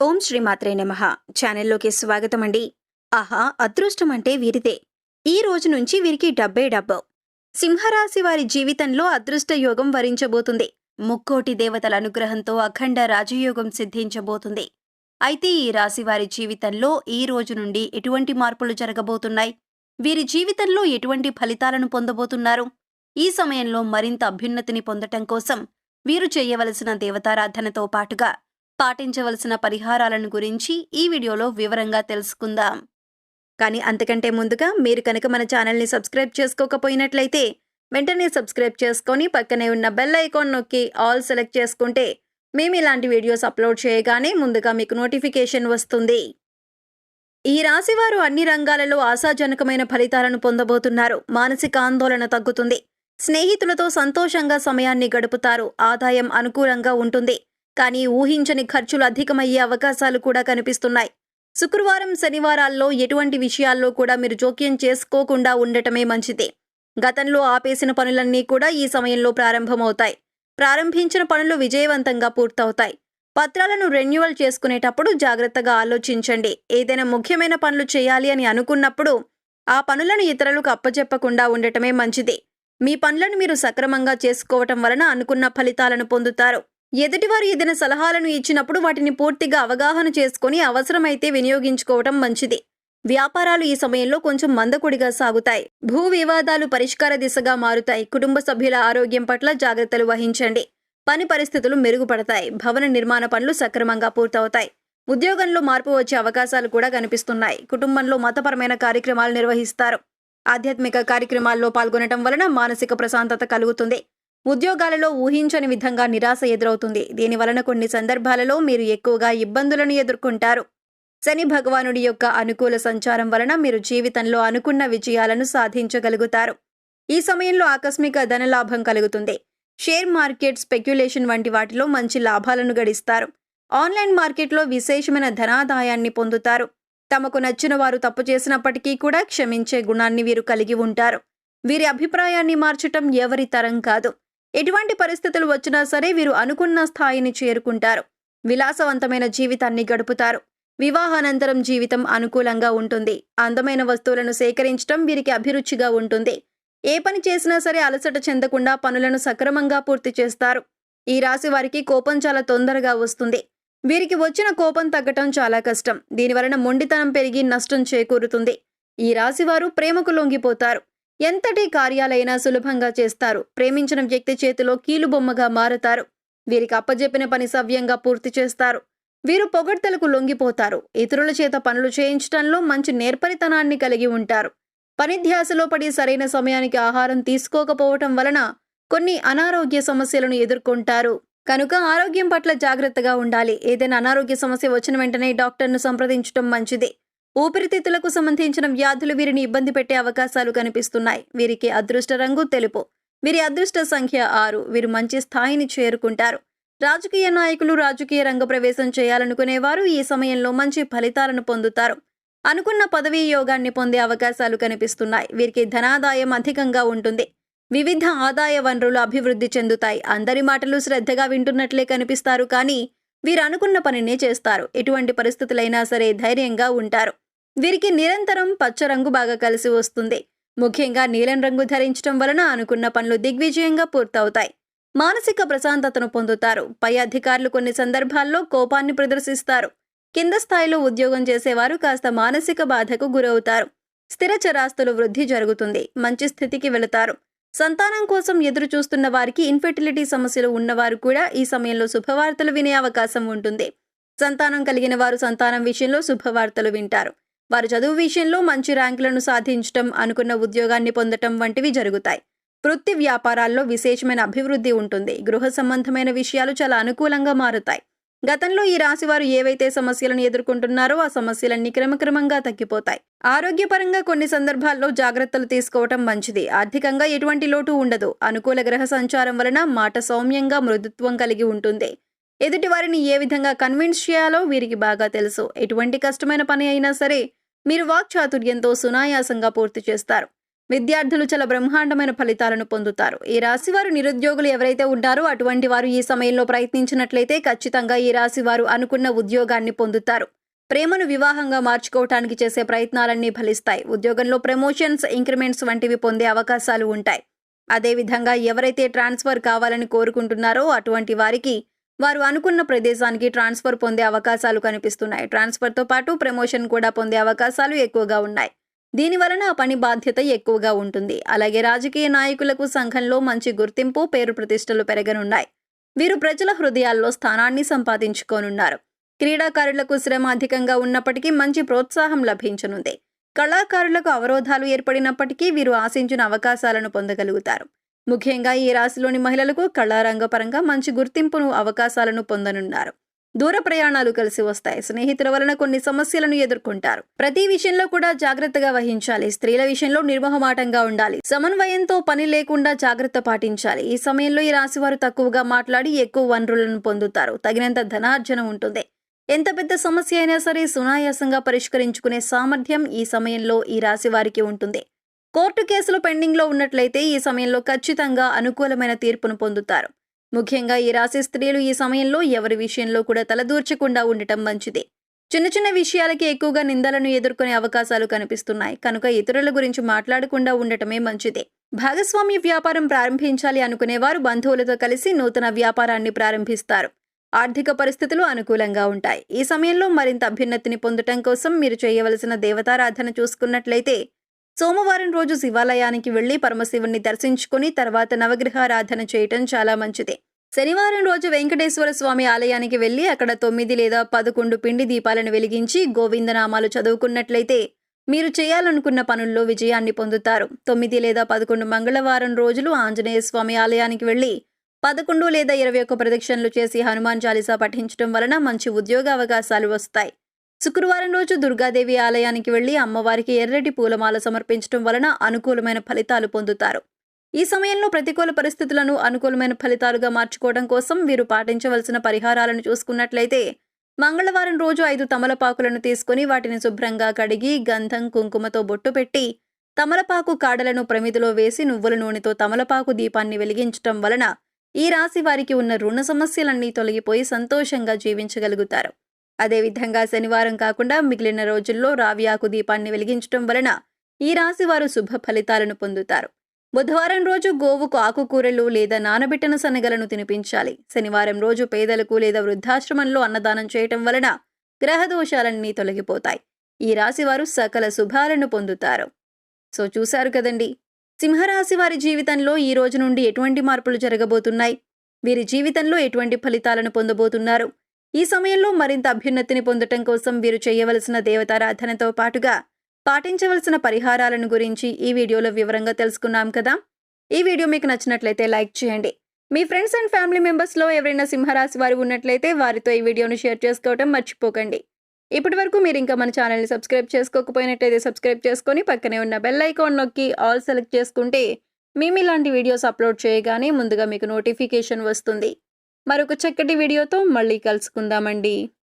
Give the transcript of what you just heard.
ఓం శ్రీమాత్రే నమః. ఛానల్లోకి స్వాగతం అండి. ఆహా, అదృష్టం అంటే వీరిదే. ఈ రోజు నుంచి వీరికి డబ్బే డబ్బు. సింహరాశి వారి జీవితంలో అదృష్ట యోగం వరించబోతుంది. ముక్కోటి దేవతల అనుగ్రహంతో అఖండ రాజయోగం సిద్ధించబోతుంది. అయితే ఈ రాశి వారి జీవితంలో ఈ రోజు నుండి ఎటువంటి మార్పులు జరగబోతున్నాయి? వీరి జీవితంలో ఎటువంటి ఫలితాలను పొందబోతున్నారు? ఈ సమయంలో మరింత అభ్యున్నతిని పొందటం కోసం వీరు చేయవలసిన దేవతారాధనతో పాటుగా పాటించవలసిన పరిహారాలను గురించి ఈ వీడియోలో వివరంగా తెలుసుకుందాం. కానీ అంతకంటే ముందుగా మీరు కనుక మన ఛానల్ని సబ్స్క్రైబ్ చేసుకోకపోయినట్లయితే వెంటనే సబ్స్క్రైబ్ చేసుకొని పక్కనే ఉన్న బెల్ ఐకాన్ నొక్కి ఆల్ సెలెక్ట్ చేసుకుంటే మేము ఇలాంటి వీడియోస్ అప్లోడ్ చేయగానే ముందుగా మీకు నోటిఫికేషన్ వస్తుంది. ఈ రాశివారు అన్ని రంగాలలో ఆశాజనకమైన ఫలితాలను పొందబోతున్నారు. మానసిక ఆందోళన తగ్గుతుంది. స్నేహితులతో సంతోషంగా సమయాన్ని గడుపుతారు. ఆదాయం అనుకూలంగా ఉంటుంది. కానీ ఊహించని ఖర్చులు అధికమయ్యే అవకాశాలు కూడా కనిపిస్తున్నాయి. శుక్రవారం శనివారాల్లో ఎటువంటి విషయాల్లో కూడా మీరు జోక్యం చేసుకోకుండా ఉండటమే మంచిది. గతంలో ఆపేసిన పనులన్నీ కూడా ఈ సమయంలో ప్రారంభమవుతాయి. ప్రారంభించిన పనులు విజయవంతంగా పూర్తవుతాయి. పత్రాలను రెన్యువల్ చేసుకునేటప్పుడు జాగ్రత్తగా ఆలోచించండి. ఏదైనా ముఖ్యమైన పనులు చేయాలి అని అనుకున్నప్పుడు ఆ పనులను ఇతరులకు అప్పచెప్పకుండా ఉండటమే మంచిది. మీ పనులను మీరు సక్రమంగా చేసుకోవటం వలన అనుకున్న ఫలితాలను పొందుతారు. ఎదుటివారు ఏదైనా సలహాలను ఇచ్చినప్పుడు వాటిని పూర్తిగా అవగాహన చేసుకుని అవసరమైతే వినియోగించుకోవటం మంచిది. వ్యాపారాలు ఈ సమయంలో కొంచెం మందకొడిగా సాగుతాయి. భూ వివాదాలు పరిష్కార దిశగా మారుతాయి. కుటుంబ సభ్యుల ఆరోగ్యం పట్ల జాగ్రత్తలు వహించండి. పని పరిస్థితులు మెరుగుపడతాయి. భవన నిర్మాణ పనులు సక్రమంగా పూర్తవుతాయి. ఉద్యోగంలో మార్పు వచ్చే అవకాశాలు కూడా కనిపిస్తున్నాయి. కుటుంబంలో మతపరమైన కార్యక్రమాలు నిర్వహిస్తారు. ఆధ్యాత్మిక కార్యక్రమాల్లో పాల్గొనటం వలన మానసిక ప్రశాంతత కలుగుతుంది. ఉద్యోగాలలో ఊహించని విధంగా నిరాశ ఎదురవుతుంది. దీని వలన కొన్ని సందర్భాలలో మీరు ఎక్కువగా ఇబ్బందులను ఎదుర్కొంటారు. శని భగవానుడి యొక్క అనుకూల సంచారం వలన మీరు జీవితంలో అనుకున్న విజయాలను సాధించగలుగుతారు. ఈ సమయంలో ఆకస్మిక ధనలాభం కలుగుతుంది. షేర్ మార్కెట్, స్పెక్యులేషన్ వంటి వాటిలో మంచి లాభాలను గడిస్తారు. ఆన్లైన్ మార్కెట్లో విశేషమైన ధనాదాయాన్ని పొందుతారు. తమకు నచ్చిన వారు తప్పు చేసినప్పటికీ కూడా క్షమించే గుణాన్ని వీరు కలిగి ఉంటారు. వీరి అభిప్రాయాన్ని మార్చటం ఎవరి తరం కాదు. ఎటువంటి పరిస్థితులు వచ్చినా సరే వీరు అనుకున్న స్థాయిని చేరుకుంటారు. విలాసవంతమైన జీవితాన్ని గడుపుతారు. వివాహానంతరం జీవితం అనుకూలంగా ఉంటుంది. అందమైన వస్తువులను సేకరించడం వీరికి అభిరుచిగా ఉంటుంది. ఏ పని చేసినా సరే అలసట చెందకుండా పనులను సక్రమంగా పూర్తి చేస్తారు. ఈ రాశి వారికి కోపం చాలా తొందరగా వస్తుంది. వీరికి వచ్చిన కోపం తగ్గటం చాలా కష్టం. దీనివలన మొండితనం పెరిగి నష్టం చేకూరుతుంది. ఈ రాశివారు ప్రేమకు లొంగిపోతారు. ఎంతటి కార్యాలైనా సులభంగా చేస్తారు. ప్రేమించిన వ్యక్తి చేతిలో కీలుబొమ్మగా మారతారు. వీరికి అప్పజెప్పిన పని సవ్యంగా పూర్తి చేస్తారు. వీరు పొగడ్తలకు లొంగిపోతారు. ఇతరుల చేత పనులు చేయించడంలో మంచి నేర్పరితనాన్ని కలిగి ఉంటారు. పని ధ్యాసలో పడి సరైన సమయానికి ఆహారం తీసుకోకపోవటం వలన కొన్ని అనారోగ్య సమస్యలను ఎదుర్కొంటారు. కనుక ఆరోగ్యం పట్ల జాగ్రత్తగా ఉండాలి. ఏదైనా అనారోగ్య సమస్య వచ్చిన వెంటనే డాక్టర్ను సంప్రదించడం మంచిది. ఊపిరితిత్తులకు సంబంధించిన వ్యాధులు వీరిని ఇబ్బంది పెట్టే అవకాశాలు కనిపిస్తున్నాయి. వీరికి అదృష్ట రంగు తెలుపు. వీరి అదృష్ట సంఖ్య 6. వీరు మంచి స్థాయిని చేరుకుంటారు. రాజకీయ నాయకులు, రాజకీయ రంగ ప్రవేశం చేయాలనుకునేవారు ఈ సమయంలో మంచి ఫలితాలను పొందుతారు. అనుకున్న పదవీ యోగాన్ని పొందే అవకాశాలు కనిపిస్తున్నాయి. వీరికి ధనాదాయం అధికంగా ఉంటుంది. వివిధ ఆదాయ వనరులు అభివృద్ధి చెందుతాయి. అందరి మాటలు శ్రద్ధగా వింటున్నట్లే కనిపిస్తారు. కానీ వీరు అనుకున్న పనినే చేస్తారు. ఎటువంటి పరిస్థితులైనా సరే ధైర్యంగా ఉంటారు. వీరికి నిరంతరం పచ్చ రంగు బాగా కలిసి వస్తుంది. ముఖ్యంగా నీలం రంగు ధరించడం వలన అనుకున్న పనులు దిగ్విజయంగా పూర్తవుతాయి. మానసిక ప్రశాంతతను పొందుతారు. పై అధికారులు కొన్ని సందర్భాల్లో కోపాన్ని ప్రదర్శిస్తారు. కింద స్థాయిలో ఉద్యోగం చేసేవారు కాస్త మానసిక బాధకు గురవుతారు. స్థిర చరాస్తులు వృద్ధి జరుగుతుంది. మంచి స్థితికి వెళతారు. సంతానం కోసం ఎదురు చూస్తున్న వారికి, ఇన్ఫెర్టిలిటీ సమస్యలు ఉన్నవారు కూడా ఈ సమయంలో శుభవార్తలు వినే అవకాశం ఉంటుంది. సంతానం కలిగిన వారు సంతానం విషయంలో శుభవార్తలు వింటారు. వారు చదువు విషయంలో మంచి ర్యాంకులను సాధించటం, అనుకున్న ఉద్యోగాన్ని పొందటం వంటివి జరుగుతాయి. వృత్తి వ్యాపారాల్లో విశేషమైన అభివృద్ధి ఉంటుంది. గృహ సంబంధమైన విషయాలు చాలా అనుకూలంగా మారుతాయి. గతంలో ఈ రాశివారు ఏవైతే సమస్యలను ఎదుర్కొంటున్నారో ఆ సమస్యలన్నీ క్రమక్రమంగా తగ్గిపోతాయి. ఆరోగ్యపరంగా కొన్ని సందర్భాల్లో జాగ్రత్తలు తీసుకోవటం మంచిది. ఆర్థికంగా ఎటువంటి లోటు ఉండదు. అనుకూల గ్రహ సంచారం వలన మాట సౌమ్యంగా మృదుత్వం కలిగి ఉంటుంది. ఎదుటి వారిని ఏ విధంగా కన్విన్స్ చేయాలో వీరికి బాగా తెలుసు. ఎటువంటి కష్టమైన పని అయినా సరే మీరు వాక్చాతుర్యంతో సునాయాసంగా పూర్తి చేస్తారు. విద్యార్థులు చాలా బ్రహ్మాండమైన ఫలితాలను పొందుతారు. ఈ రాశి వారు నిరుద్యోగులు ఎవరైతే ఉంటారో అటువంటి వారు ఈ సమయంలో ప్రయత్నించినట్లయితే ఖచ్చితంగా ఈ రాశి వారు అనుకున్న ఉద్యోగాన్ని పొందుతారు. ప్రేమను వివాహంగా మార్చుకోవటానికి చేసే ప్రయత్నాలన్నీ ఫలిస్తాయి. ఉద్యోగంలో ప్రమోషన్స్, ఇంక్రిమెంట్స్ వంటివి పొందే అవకాశాలు ఉంటాయి. అదేవిధంగా ఎవరైతే ట్రాన్స్ఫర్ కావాలని కోరుకుంటున్నారో అటువంటి వారికి వారు అనుకున్న ప్రదేశానికి ట్రాన్స్ఫర్ పొందే అవకాశాలు కనిపిస్తున్నాయి. ట్రాన్స్ఫర్తో పాటు ప్రమోషన్ కూడా పొందే అవకాశాలు ఎక్కువగా ఉన్నాయి. దీనివలన ఆ పని బాధ్యత ఎక్కువగా ఉంటుంది. అలాగే రాజకీయ నాయకులకు సంఘంలో మంచి గుర్తింపు, పేరు ప్రతిష్టలు పెరగనున్నాయి. వీరు ప్రజల హృదయాల్లో స్థానాన్ని సంపాదించుకోనున్నారు. క్రీడాకారులకు శ్రమ అధికంగా ఉన్నప్పటికీ మంచి ప్రోత్సాహం లభించనుంది. కళాకారులకు అవరోధాలు ఏర్పడినప్పటికీ వీరు ఆశించిన అవకాశాలను పొందగలుగుతారు. ముఖ్యంగా ఈ రాశిలోని మహిళలకు కళారంగపరంగా మంచి గుర్తింపును, అవకాశాలను పొందనున్నారు. దూర ప్రయాణాలు కలిసి వస్తాయి. స్నేహితుల వలన కొన్ని సమస్యలను ఎదుర్కొంటారు. ప్రతి విషయంలో కూడా జాగ్రత్తగా వహించాలి. స్త్రీల విషయంలో నిర్మోహమాటంగా ఉండాలి. సమన్వయంతో పని లేకుండా జాగ్రత్త పాటించాలి. ఈ సమయంలో ఈ రాశి వారు తక్కువగా మాట్లాడి ఎక్కువ వనరులను పొందుతారు. తగినంత ధనార్జన ఉంటుంది. ఎంత పెద్ద సమస్య అయినా సరే సునాయాసంగా పరిష్కరించుకునే సామర్థ్యం ఈ సమయంలో ఈ రాశి వారికి ఉంటుంది. కోర్టు కేసులు పెండింగ్లో ఉన్నట్లయితే ఈ సమయంలో ఖచ్చితంగా అనుకూలమైన తీర్పును పొందుతారు. ముఖ్యంగా ఈ రాశి స్త్రీలు ఈ సమయంలో ఎవరి విషయంలో కూడా తలదూర్చకుండా ఉండటం మంచిది. చిన్న చిన్న విషయాలకి ఎక్కువగా నిందలను ఎదుర్కొనే అవకాశాలు కనిపిస్తున్నాయి. కనుక ఇతరుల గురించి మాట్లాడకుండా ఉండటమే మంచిది. భాగస్వామ్య వ్యాపారం ప్రారంభించాలి అనుకునేవారు బంధువులతో కలిసి నూతన వ్యాపారాన్ని ప్రారంభిస్తారు. ఆర్థిక పరిస్థితులు అనుకూలంగా ఉంటాయి. ఈ సమయంలో మరింత అభ్యున్నతిని పొందటం కోసం మీరు చేయవలసిన దేవతారాధన చూసుకున్నట్లయితే సోమవారం రోజు శివాలయానికి వెళ్లి పరమశివుణ్ణి దర్శించుకుని తర్వాత నవగ్రహారాధన చేయటం చాలా మంచిది. శనివారం రోజు వెంకటేశ్వర స్వామి ఆలయానికి వెళ్లి అక్కడ 9 లేదా 11 పిండి దీపాలను వెలిగించి గోవిందనామాలు చదువుకున్నట్లయితే మీరు చేయాలనుకున్న పనుల్లో విజయాన్ని పొందుతారు. 9 లేదా 11 మంగళవారం రోజులు ఆంజనేయ స్వామి ఆలయానికి వెళ్లి 11 లేదా 21 ప్రదక్షిణలు చేసి హనుమాన్ చాలీసా పఠించడం వలన మంచి ఉద్యోగ అవకాశాలు వస్తాయి. శుక్రవారం రోజు దుర్గాదేవి ఆలయానికి వెళ్లి అమ్మవారికి ఎర్రటి పూలమాల సమర్పించడం వలన అనుకూలమైన ఫలితాలు పొందుతారు. ఈ సమయంలో ప్రతికూల పరిస్థితులను అనుకూలమైన ఫలితాలుగా మార్చుకోవడం కోసం వీరు పాటించవలసిన పరిహారాలను చూసుకున్నట్లయితే మంగళవారం రోజు 5 తమలపాకులను తీసుకుని వాటిని శుభ్రంగా కడిగి గంధం, కుంకుమతో బొట్టు పెట్టి తమలపాకు కాడలను ప్రమిదిలో వేసి నువ్వుల నూనెతో తమలపాకు దీపాన్ని వెలిగించటం వలన ఈ రాశి వారికి ఉన్న రుణ సమస్యలన్నీ తొలగిపోయి సంతోషంగా జీవించగలుగుతారు. అదేవిధంగా శనివారం కాకుండా మిగిలిన రోజుల్లో రావి ఆకు దీపాన్ని వెలిగించడం వలన ఈ రాశి వారు శుభ ఫలితాలను పొందుతారు. బుధవారం రోజు గోవుకు ఆకుకూరలు లేదా నానబెట్టిన శనగలను తినిపించాలి. శనివారం రోజు పేదలకు లేదా వృద్ధాశ్రమంలో అన్నదానం చేయటం వలన గ్రహదోషాలన్నీ తొలగిపోతాయి. ఈ రాశి వారు సకల శుభాలను పొందుతారు. సో చూశారు కదండి, సింహరాశి వారి జీవితంలో ఈ రోజు నుండి ఎటువంటి మార్పులు జరగబోతున్నాయి, వీరి జీవితంలో ఎటువంటి ఫలితాలను పొందబోతున్నారు. ఈ సమయంలో మరింత అభ్యున్నతిని పొందటం కోసం వీరు చేయవలసిన దేవతారాధనతో పాటుగా పాటించవలసిన పరిహారాలను గురించి ఈ వీడియోలో వివరంగా తెలుసుకున్నాం కదా. ఈ వీడియో మీకు నచ్చినట్లయితే లైక్ చేయండి. మీ ఫ్రెండ్స్ అండ్ ఫ్యామిలీ మెంబర్స్లో ఎవరైనా సింహరాశి వారు ఉన్నట్లయితే వారితో ఈ వీడియోను షేర్ చేసుకోవడం మర్చిపోకండి. ఇప్పటి వరకు మీరు ఇంకా మన ఛానల్ని సబ్స్క్రైబ్ చేసుకోకపోయినట్లయితే సబ్స్క్రైబ్ చేసుకొని పక్కనే ఉన్న బెల్ ఐకాన్ నొక్కి ఆల్ సెలెక్ట్ చేసుకుంటే మేము ఇలాంటి వీడియోస్ అప్లోడ్ చేయగానే ముందుగా మీకు నోటిఫికేషన్ వస్తుంది. మరొక చక్కటి వీడియోతో మళ్ళీ కలుసుకుందామండి.